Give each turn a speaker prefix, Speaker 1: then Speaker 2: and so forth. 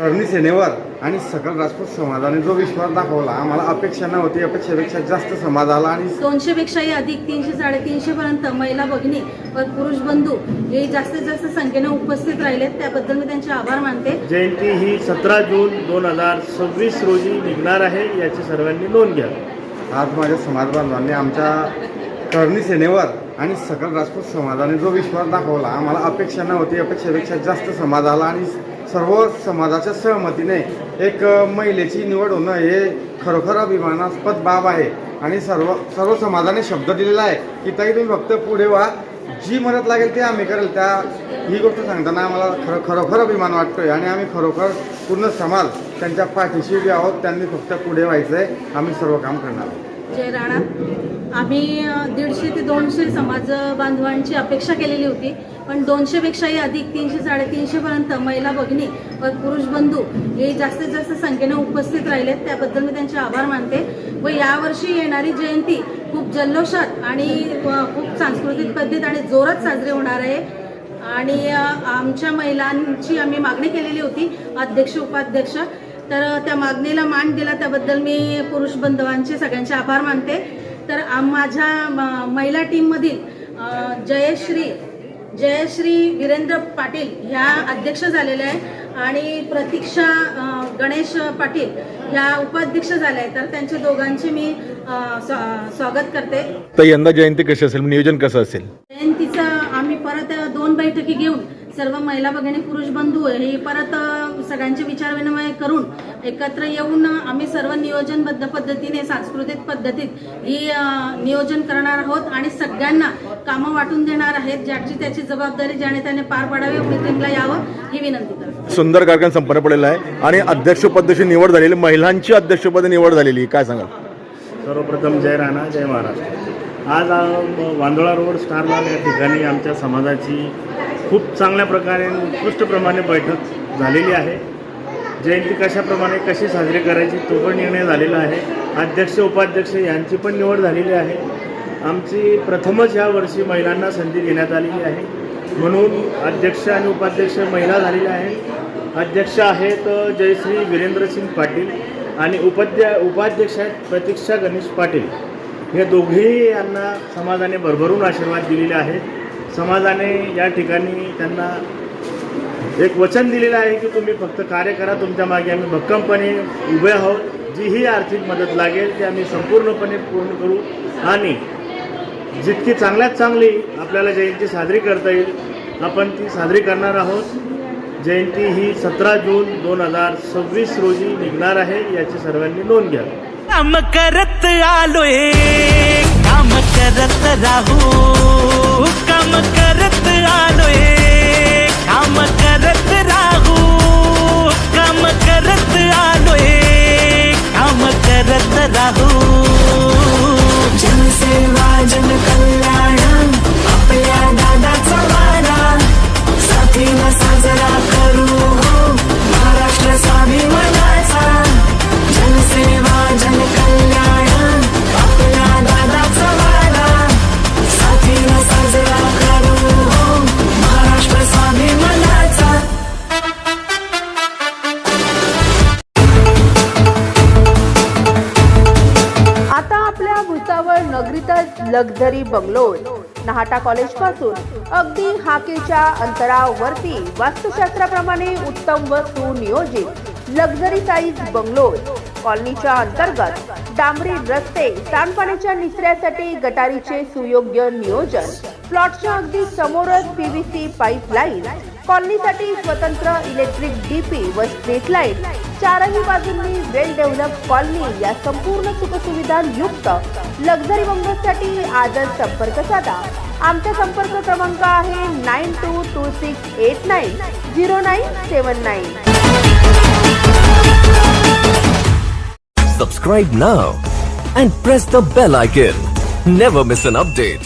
Speaker 1: करणी सेनेवर आणि सकल राजपूत समाजाने जो विश्वास दाखवला, आम्हाला अपेक्षा नव्हती, अपेक्षेपेक्षा जास्त समाज आला आणि
Speaker 2: 200 पेक्षाही अधिक 300 350 पर्यंत महिला भगिनी व पुरुष बंधू हे जास्तीत जास्त संख्येने उपस्थित राहिलेत, त्याबद्दल मी त्यांचे आभार मानते.
Speaker 3: जयंती ही 17 जून 2026 रोजी निघणार आहे, याची सर्वांनी नोंद घ्या.
Speaker 1: आज माझ्या समाज बांधवांनी आमच्या करणी सेनेवर आणि सकल राजपूत समाजाने जो विश्वास दाखवला, आम्हाला अपेक्षा नव्हती, अपेक्षेपेक्षा जास्त समाज आला आणि सर्व समाजाच्या सहमतीने एक महिलेची निवड होणं हे खरोखर अभिमानास्पद बाब आहे. आणि सर्व समाजाने शब्द दिलेला आहे की ताई तुम्ही फक्त पुढे व्हा, जी मदत लागेल ते आम्ही करेल. ही गोष्ट सांगताना आम्हाला खरोखर अभिमान वाटतोय आणि आम्ही खरोखर पूर्ण समाज त्यांच्या पाठीशी उभे आहोत. त्यांनी फक्त पुढे व्हायचं आहे, आम्ही सर्व काम करणार आहोत.
Speaker 2: जय राणा. आम्ही 150 ते 200 समाज बांधवांची अपेक्षा केलेली होती, पण 200 पेक्षाही अधिक 300 350 पर्यंत महिला भगिनी व पुरुष बंधू हे जास्तीत जास्त संख्येने उपस्थित राहिलेत, त्याबद्दल मी त्यांचे आभार मानते. व यावर्षी येणारी जयंती खूप जल्लोषात आणि खूप सांस्कृतिक पद्धत आणि जोरात साजरी होणार आहे. आणि आमच्या महिलांची आम्ही मागणी केलेली होती, अध्यक्ष उपाध्यक्ष, तर त्या मागणीला मान दिला, त्याबद्दल मी पुरुष बांधवांचे सगळ्यांचे आभार मानते. तर माझ्या महिला टीममधील जयश्री वीरेंद्र पाटील ह्या अध्यक्ष झालेल्या आहे आणि प्रतीक्षा गणेश पाटील ह्या उपाध्यक्ष झाल्या आहेत. तर त्यांच्या दोघांचे मी स्वागत करते.
Speaker 4: तर यंदा जयंती कशी असेल, नियोजन कसं असेल?
Speaker 2: जयंतीचं आम्ही परत 2 बैठकी घेऊन सर्व महिला भगिनी पुरुष बंधू हे परत सगळ्यांचे विचारविनिमय करून एकत्र येऊन आम्ही सर्व नियोजनबद्ध पद्धतीने सांस्कृतिक पद्धतीत ही नियोजन करणार आहोत आणि सगळ्यांना कामं वाटून देणार आहेत. ज्याची त्याची जबाबदारी ज्याने त्याने पार पाडावी, मीटिंगला यावं ही विनंती करतो.
Speaker 4: सुंदर कार्यक्रम संपन्न पडलेला आहे आणि अध्यक्षपदाची निवड झालेली, महिलांची अध्यक्षपद निवड झालेली, काय सांगाल?
Speaker 3: सर्वप्रथम जय राणा, जय महाराष्ट्र. आज वांदोळा रोड स्टारलाल या ठिकाणी आमच्या समाजाची खूप चांगल्या प्रकारे उत्कृष्टप्रमाणे बैठक झालेली आहे. जयंती कशी साजरी करायची तो पण निर्णय झालेला आहे. अध्यक्ष उपाध्यक्ष यांची पण निवड झालेली आहे. आमची प्रथमच या वर्षी महिलांना संधी देण्यात आलेली आहे, म्हणून अध्यक्ष आणि उपाध्यक्ष महिला झालेल्या आहेत. अध्यक्ष आहेत जयश्री वीरेंद्रसिंग पाटील आणि उपाध्यक्ष आहेत प्रतीक्षा गणेश पाटील. हे दोघेही यांना समाजाने भरभरून आशीर्वाद दिलेले आहेत. समाजाने या ठिकाणी त्यांना एक वचन दिलेलं आहे की तुम्ही फक्त कार्य करा, तुमच्या मागे आम्ही भक्कमपणे उभे आहोत. जीही आर्थिक मदत लागेल ती आम्ही संपूर्णपणे पूर्ण करू आणि जितकी चांगल्यात चांगली आपल्याला जयंती साजरी करता येईल आपण ती साजरी करणार आहोत. जयंती ही 17 जून 2026 रोजी निघणार आहे, याची सर्वांनी नोंद घ्या.
Speaker 5: काम करत आलोय, काम करत राहू, काम करत आलोय, काम करत राहू, काम करत आलोय, काम करत राहू. जनसेवा जनकल्याण आपल्या दादाचा वाडा, साथीनं साजरा करू हो महाराष्ट्र स्वाभिमानाचा. जनसेवा जनकल्याण आपल्या दादाचा वाडा, साथीनं साजरा करू हो महाराष्ट्र स्वाभिमानाचा.
Speaker 6: आता आपल्या Bhusawal नगरीतच luxury bungalows, Nahata college पासून अगदी हाकेच्या अंतरावरती वास्तुशास्त्राप्रमाणे उत्तम व सुनियोजित लक्झरी साईज बंगलोज. कॉलनीच्या अंतर्गत डांबरी रस्ते, सांडपाण्याच्या निचऱ्यासाठी गटारीचे सुयोग्य नियोजन, प्लॉटच्या अगदी समोरच PVC पाईपलाईन, कॉलनीसाठी स्वतंत्र इलेक्ट्रिक DP व स्ट्रीट लाईट, चारही बाजूंनी वेल डेव्हलप कॉलनी या संपूर्ण सुखसुविधा युक्त लक्झरी बंगलोजसाठी आजच संपर्क साधा. आमचा संपर्क क्रमांक आहे 9226890979.
Speaker 7: Subscribe now and press the bell icon. Never miss an update.